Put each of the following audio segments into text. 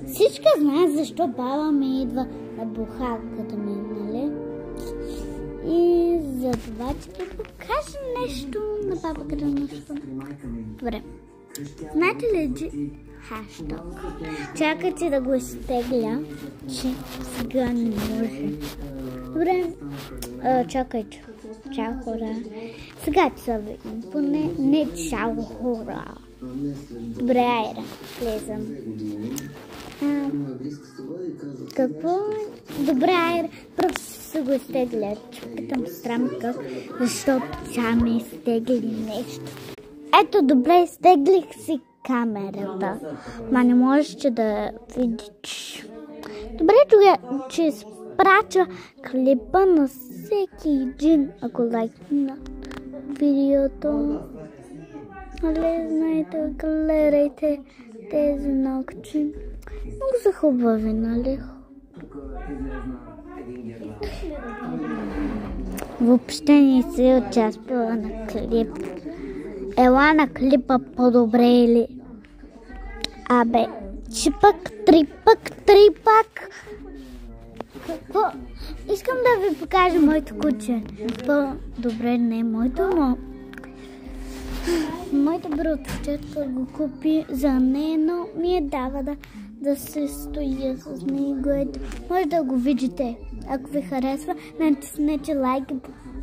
Всички знаят защо баба ми идва на бухалката ми, нали? И за това ще ви покажа нещо на бабката на шпана. Добре. Знаете ли хаштаг? Чакайте да го изтегля, че сега не може. Добре. Чакайте. Чао хора. Сега ще се видим. Поне не чао хора. Добре, айде. Влезам. Какво? Добре, айде. Просто се го изтегля. Питам странка, защото тя ми изтегли нещо. Ето, добре, изтеглих си камерата. Ма не можеш да видиш. Добре, тогава, че изпрача клипа на всеки един, ако лайкна видеото. Але, знаете, гледайте тези ногти. Много са хубави, нали? Въобще не се участвала на клип. Ела на клипа по-добре или? Абе, че пък, три пък. Какво? Искам да ви покажа моето куче. По-добре не е моето, но моята братовчетка го купи за нея, но ми е дава да се стоя с него. Може да го видите. Ако ви харесва, натиснете лайк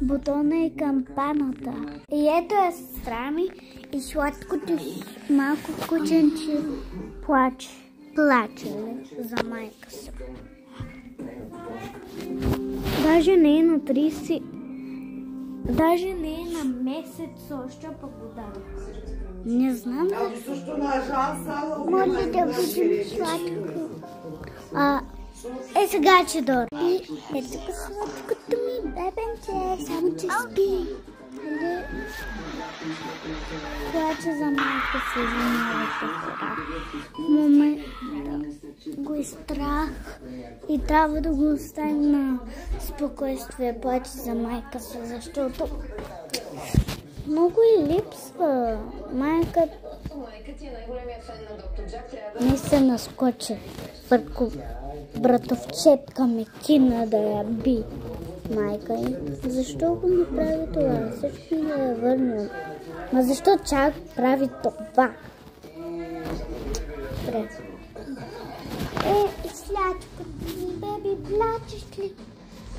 бутона и кампаната. И ето е сестра ми и сладкото малко кученче плаче. Плаче за майка си. Даже не е на 30. Даже не е на месец още, пък го дава. Не знам. Може да видим сладко. Сега че дор. И ето сладкото ми бебенче, само че спи. Плаче за майка си, за новата хора. В момента го е страх и трябва да го оставим на спокойствие. Плаче за майка си, защото много и липсва. Майка не се наскочи върху братовчетка ми, кина да я би майка й. Защо го направи това? Също да я върна. Ма защо чак прави това? Добре. Сладкото ми, беби, плачеш ли?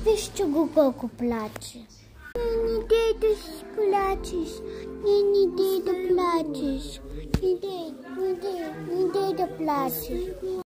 Вижте го колко плаче. Не дей да си плачеш. Не дей да плачеш. Не дей да плачеш.